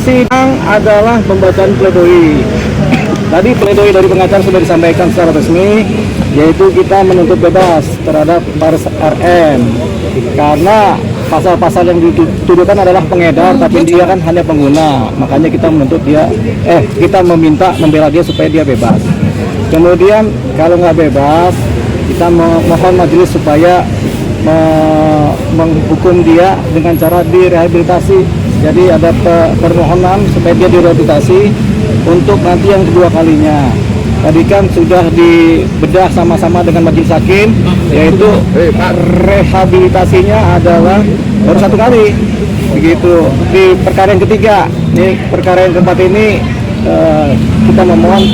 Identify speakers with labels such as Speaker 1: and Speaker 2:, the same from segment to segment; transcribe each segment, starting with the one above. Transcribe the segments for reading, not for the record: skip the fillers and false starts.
Speaker 1: sidang adalah pembacaan pledoi. Tadi pledoi dari pengacara sudah disampaikan secara resmi, yaitu kita menuntut bebas terhadap Faris RM karena pasal-pasal yang dituduhkan adalah pengedar, tapi dia kan hanya pengguna. Makanya kita menuntut dia, kita meminta membela dia supaya dia bebas. Kemudian kalau nggak bebas, kita mohon majelis supaya menghukum dia dengan cara direhabilitasi. Jadi ada permohonan supaya dia direhabilitasi untuk nanti yang kedua kalinya. Tadi kan sudah dibedah sama-sama dengan majelis hakim, yaitu rehabilitasinya adalah baru 1 kali. Begitu di perkara yang ketiga, ini perkara yang keempat ini kita memohon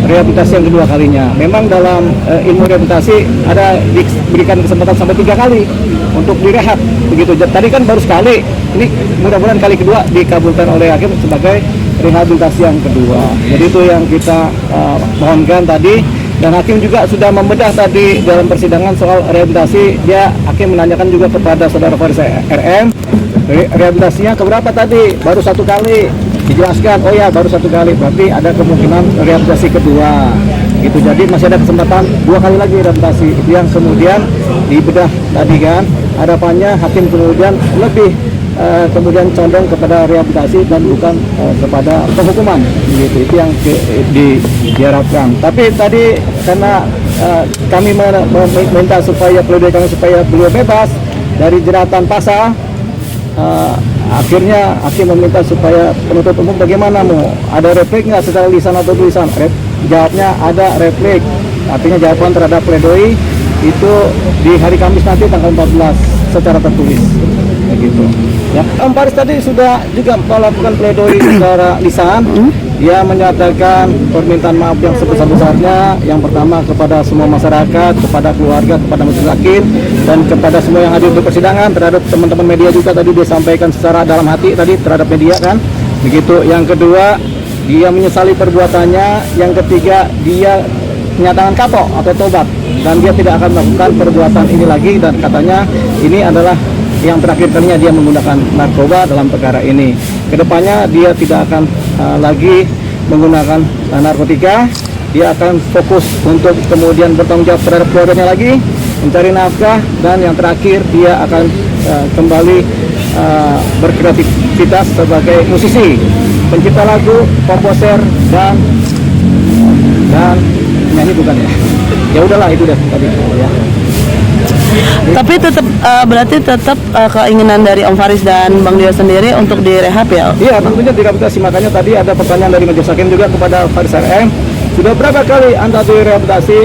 Speaker 1: rehabilitasi yang kedua kalinya. Memang dalam ilmu rehabilitasi ada diberikan kesempatan sampai 3 kali untuk direhab. Begitu. Tadi kan baru sekali. Ini mudah-mudahan kali kedua dikabulkan oleh hakim sebagai rehabilitasi yang kedua. Jadi itu yang kita mohonkan tadi. Dan hakim juga sudah membedah tadi dalam persidangan soal rehabilitasi. Hakim menanyakan juga kepada saudara Faris RM, rehabilitasinya keberapa tadi? Baru 1 kali. Dijelaskan, oh ya baru 1 kali, berarti ada kemungkinan rehabilitasi kedua. Gitu. Jadi masih ada kesempatan 2 kali lagi rehabilitasi. Itu yang kemudian dibedah tadi kan. Harapannya hakim kemudian lebih kemudian condong kepada rehabilitasi dan bukan kepada penghukuman. Gitu. Itu yang diharapkan. Tapi tadi karena kami meminta supaya pledoi kami supaya beliau bebas dari jeratan pasal, akhirnya hakim meminta supaya penuntut umum bagaimana, mau ada replik nggak secara lisan atau tulisan? Jawabnya ada replik, artinya jawaban terhadap pledoi itu di hari Kamis nanti tanggal 14 secara tertulis, begitu. Ya, Om Faris tadi sudah juga melakukan pledoi secara lisan. Dia menyatakan permintaan maaf yang sebesar-besarnya, yang pertama kepada semua masyarakat, kepada keluarga, kepada majelis hakim, dan kepada semua yang hadir di persidangan, terhadap teman-teman media juga tadi dia sampaikan secara dalam hati tadi terhadap media kan. Begitu. Yang kedua, dia menyesali perbuatannya. Yang ketiga, dia menyatakan kapok atau tobat dan dia tidak akan melakukan perbuatan ini lagi, dan katanya ini adalah yang terakhir kalinya dia menggunakan narkoba dalam perkara ini. Kedepannya dia tidak akan lagi menggunakan narkotika. Dia akan fokus untuk kemudian bertanggung jawab terhadap keluarganya lagi, mencari nafkah, dan yang terakhir dia akan kembali berkreativitas sebagai musisi, pencipta lagu, komposer, dan penyanyi bukan ya? Ya udahlah itu deh tadi ya.
Speaker 2: Tapi tetap berarti tetap keinginan dari Om Faris dan Bang Dio sendiri untuk direhab ya?
Speaker 1: Iya, tentunya direhabilitasi. Makanya tadi ada pertanyaan dari majelis hakim juga kepada Faris RM, sudah berapa kali Anda direhabilitasi?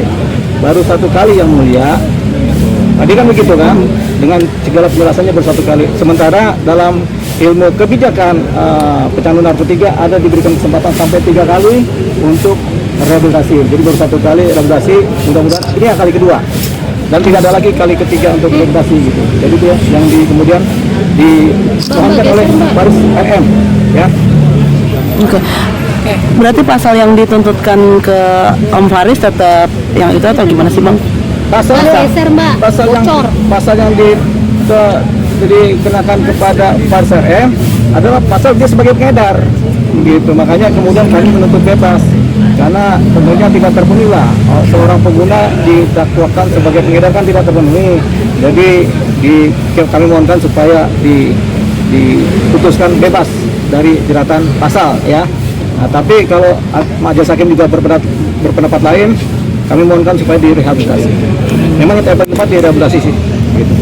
Speaker 1: Baru 1 kali yang mulia. Tadi kan begitu kan, dengan segala penjelasannya baru 1 kali. Sementara dalam ilmu kebijakan pecandu narkotika ada diberikan kesempatan sampai 3 kali untuk rehabilitasi. Jadi baru 1 kali rehabilitasi, mudah-mudahan ini yang kali kedua. Dan tidak ada lagi kali ketiga untuk rehabilitasi gitu. Jadi itu ya yang kemudian dimohonkan oleh Faris RM ya.
Speaker 2: Oke. Berarti pasal yang dituntutkan ke Om Faris tetap yang itu atau gimana sih Bang?
Speaker 1: Pasalnya, pasal yang dikenakan kepada Faris RM adalah pasal dia sebagai pengedar gitu. Makanya kemudian kami menuntut bebas karena tentunya tidak terpenuhi lah. Seorang pengguna didakwakan sebagai pengedar kan tidak terpenuhi. Jadi kami mohonkan supaya diputuskan bebas dari jeratan pasal ya. Nah, tapi kalau majelis hakim juga berpendapat lain, kami mohonkan supaya direhabilitasi. Memang yang terpenting direhabilitasi sih gitu.